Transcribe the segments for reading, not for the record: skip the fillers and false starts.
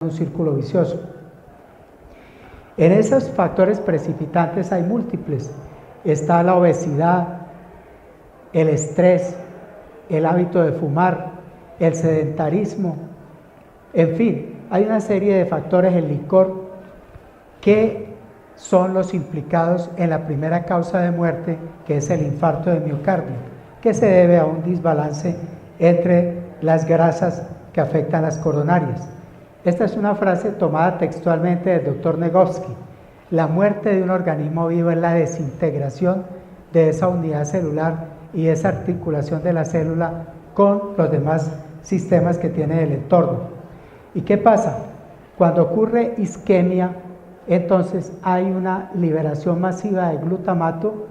un círculo vicioso. En esos factores precipitantes hay múltiples. Está la obesidad, el estrés, el hábito de fumar, el sedentarismo, en fin, hay una serie de factores, el licor, que son los implicados en la primera causa de muerte, que es el infarto de miocardio, que se debe a un desbalance entre las grasas que afectan las coronarias. Esta es una frase tomada textualmente del doctor Negovsky. La muerte de un organismo vivo es la desintegración de esa unidad celular y esa articulación de la célula con los demás sistemas que tiene el entorno. ¿Y qué pasa? Cuando ocurre isquemia, entonces hay una liberación masiva de glutamato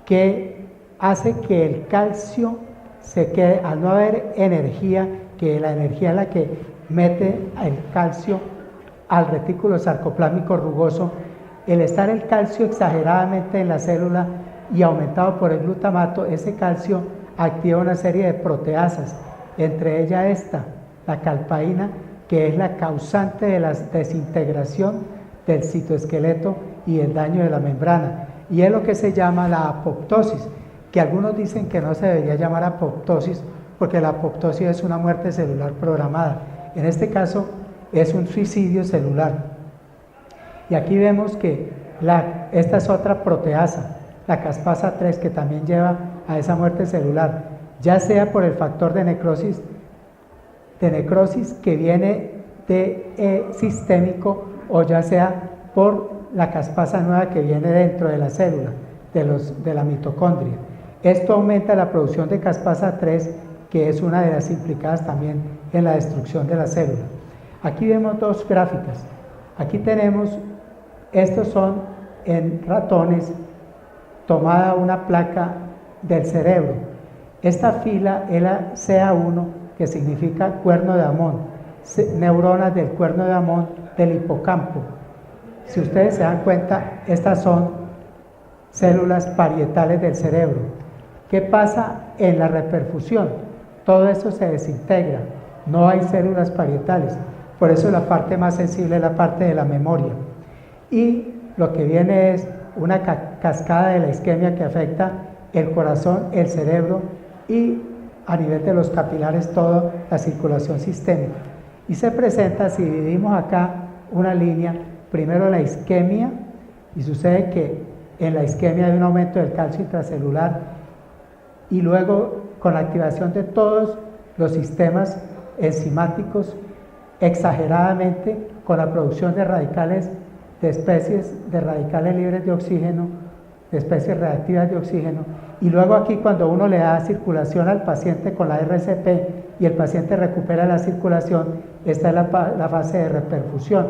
que hace que el calcio se quede, al no haber energía, que la energía es la que mete el calcio al retículo sarcoplásmico rugoso, el estar el calcio exageradamente en la célula y aumentado por el glutamato, ese calcio activa una serie de proteasas, entre ellas esta, la calpaína, que es la causante de la desintegración del citoesqueleto y el daño de la membrana, y es lo que se llama la apoptosis, que algunos dicen que no se debería llamar apoptosis porque la apoptosis es una muerte celular programada. En este caso es un suicidio celular. Y aquí vemos que esta es otra proteasa, la caspasa 3, que también lleva a esa muerte celular, ya sea por el factor de necrosis que viene sistémico, o ya sea por la caspasa nueva que viene dentro de la célula, de la mitocondria. Esto aumenta la producción de caspasa 3, que es una de las implicadas también en la destrucción de la célula. Aquí vemos dos gráficas. Aquí tenemos, estos son en ratones, tomada una placa del cerebro. Esta fila es la CA1, que significa cuerno de Amón, neuronas del cuerno de Amón del hipocampo. Si ustedes se dan cuenta, estas son células parietales del cerebro. ¿Qué pasa en la reperfusión? Todo eso se desintegra, no hay células parietales, por eso la parte más sensible es la parte de la memoria. Y lo que viene es una cascada de la isquemia que afecta el corazón, el cerebro y a nivel de los capilares toda la circulación sistémica. Y se presenta, si dividimos acá una línea, primero la isquemia, y sucede que en la isquemia hay un aumento del calcio intracelular, y luego con la activación de todos los sistemas enzimáticos, exageradamente con la producción de radicales, de especies de radicales libres de oxígeno, de especies reactivas de oxígeno, y luego aquí cuando uno le da circulación al paciente con la RCP y el paciente recupera la circulación, esta es la fase de reperfusión,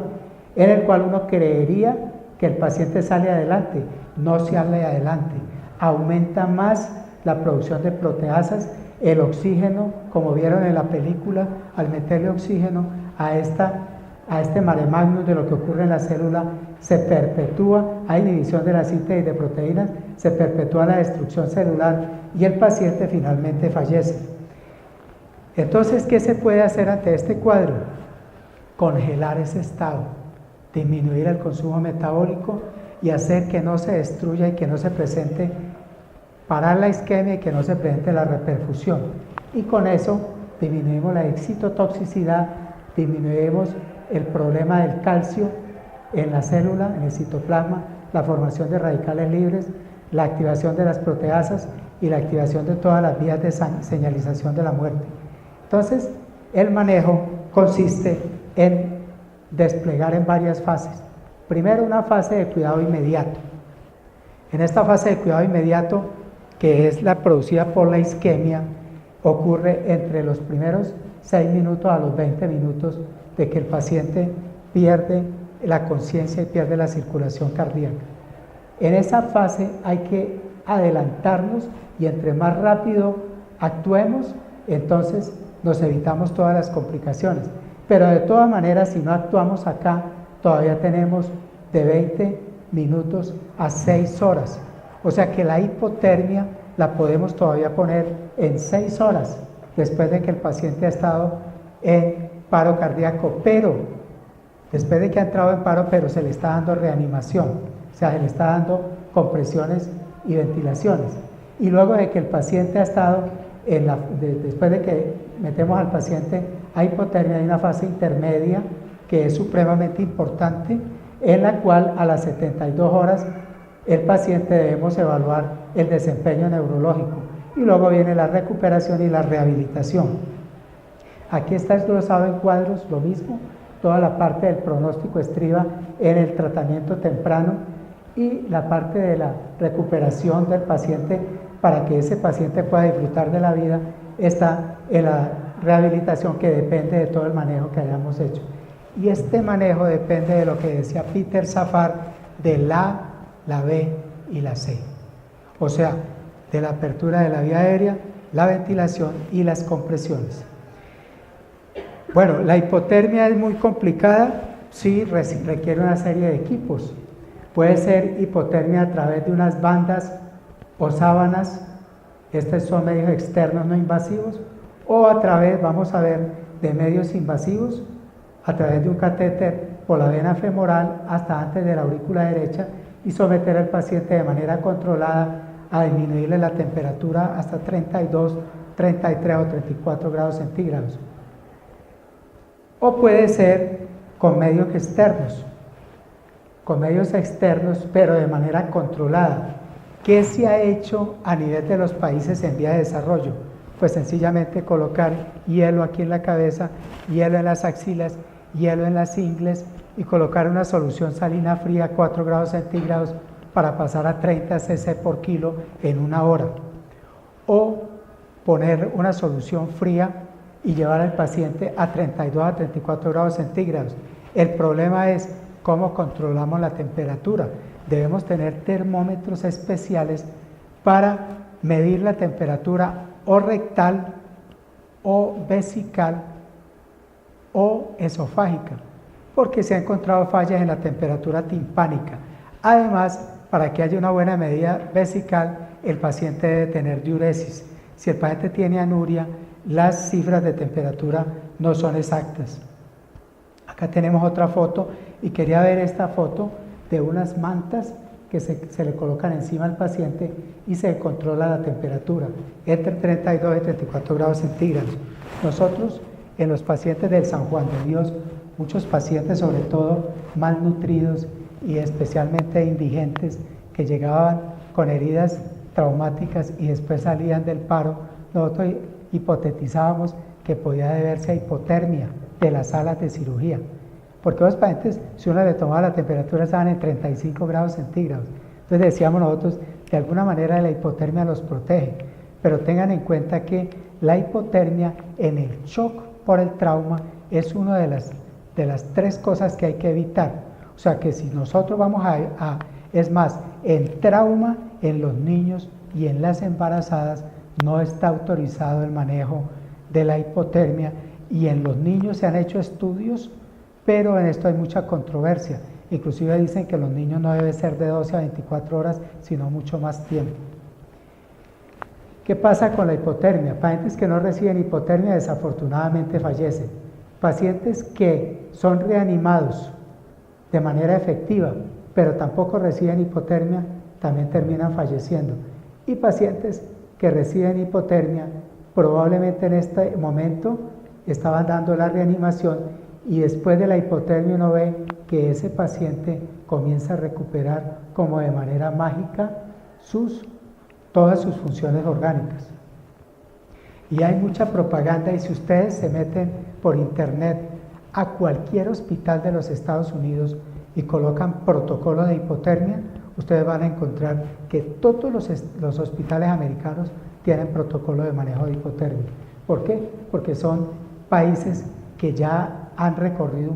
en el cual uno creería que el paciente sale adelante, no sale adelante, aumenta más la producción de proteasas, el oxígeno, como vieron en la película, al meterle oxígeno a este mare magnum de lo que ocurre en la célula, se perpetúa, hay inhibición de la síntesis de proteínas, se perpetúa la destrucción celular y el paciente finalmente fallece. Entonces, ¿qué se puede hacer ante este cuadro? Congelar ese estado, disminuir el consumo metabólico y hacer que no se destruya y que no se presente, parar la isquemia y que no se presente la reperfusión. Y con eso disminuimos la excitotoxicidad, disminuimos el problema del calcio en la célula, en el citoplasma, la formación de radicales libres, la activación de las proteasas y la activación de todas las vías de señalización de la muerte. Entonces, el manejo consiste en desplegar en varias fases. Primero, una fase de cuidado inmediato. En esta fase de cuidado inmediato, que es la producida por la isquemia, ocurre entre los primeros 6 minutos a los 20 minutos de que el paciente pierde la conciencia y pierde la circulación cardíaca. En esa fase hay que adelantarnos y entre más rápido actuemos, entonces nos evitamos todas las complicaciones. Pero de todas maneras, si no actuamos acá, todavía tenemos de 20 minutos a 6 horas. O sea que la hipotermia la podemos todavía poner en 6 horas después de que el paciente ha estado en paro cardíaco, pero después de que ha entrado en paro, pero se le está dando reanimación, o sea, se le está dando compresiones y ventilaciones. Y luego de que el paciente ha estado, después de que metemos al paciente a hipotermia, hay una fase intermedia que es supremamente importante, en la cual a las 72 horas el paciente debemos evaluar el desempeño neurológico y luego viene la recuperación y la rehabilitación. Aquí está desglosado en cuadros lo mismo, toda la parte del pronóstico estriba en el tratamiento temprano y la parte de la recuperación del paciente para que ese paciente pueda disfrutar de la vida está en la rehabilitación, que depende de todo el manejo que hayamos hecho. Y este manejo depende de lo que decía Peter Safar, de la B y la C. O sea, de la apertura de la vía aérea, la ventilación y las compresiones. Bueno, la hipotermia es muy complicada, sí requiere una serie de equipos. Puede ser hipotermia a través de unas bandas o sábanas, estos son medios externos no invasivos, o a través, vamos a ver, de medios invasivos, a través de un catéter por la vena femoral hasta antes de la aurícula derecha y someter al paciente de manera controlada a disminuirle la temperatura hasta 32, 33 o 34 grados centígrados. O puede ser con medios externos, pero de manera controlada. ¿Qué se ha hecho a nivel de los países en vía de desarrollo? Pues sencillamente colocar hielo aquí en la cabeza, hielo en las axilas, hielo en las ingles y colocar una solución salina fría a 4 grados centígrados para pasar a 30 cc por kilo en una hora. O poner una solución fría y llevar al paciente a 32 a 34 grados centígrados. El problema es cómo controlamos la temperatura. Debemos tener termómetros especiales para medir la temperatura o rectal o vesical o esofágica, porque se han encontrado fallas en la temperatura timpánica. Además, para que haya una buena medida vesical, el paciente debe tener diuresis. Si el paciente tiene anuria, las cifras de temperatura no son exactas. Acá tenemos otra foto y quería ver esta foto de unas mantas que se le colocan encima al paciente y se controla la temperatura entre 32 y 34 grados centígrados. Nosotros, en los pacientes del San Juan de Dios, muchos pacientes, sobre todo malnutridos y especialmente indigentes, que llegaban con heridas traumáticas y después salían del paro, nosotros hipotetizábamos que podía deberse a hipotermia de las salas de cirugía, porque los pacientes, si uno le tomaba la temperatura, estaban en 35 grados centígrados. Entonces decíamos nosotros, de alguna manera la hipotermia los protege, pero tengan en cuenta que la hipotermia en el shock por el trauma es una de las 3 cosas que hay que evitar. O sea que si nosotros vamos es más, en trauma en los niños y en las embarazadas no está autorizado el manejo de la hipotermia, y en los niños se han hecho estudios, pero en esto hay mucha controversia. Inclusive dicen que los niños no deben ser de 12 a 24 horas, sino mucho más tiempo. ¿Qué pasa con la hipotermia? Pacientes que no reciben hipotermia desafortunadamente fallecen. Pacientes que son reanimados de manera efectiva, pero tampoco reciben hipotermia, también terminan falleciendo. Y pacientes que reciben hipotermia, probablemente en este momento estaban dando la reanimación y después de la hipotermia uno ve que ese paciente comienza a recuperar como de manera mágica todas sus funciones orgánicas. Y hay mucha propaganda, y si ustedes se meten por internet a cualquier hospital de los Estados Unidos y colocan protocolo de hipotermia, ustedes van a encontrar que todos los hospitales americanos tienen protocolo de manejo de hipotermia. ¿Por qué? Porque son países que ya han recorrido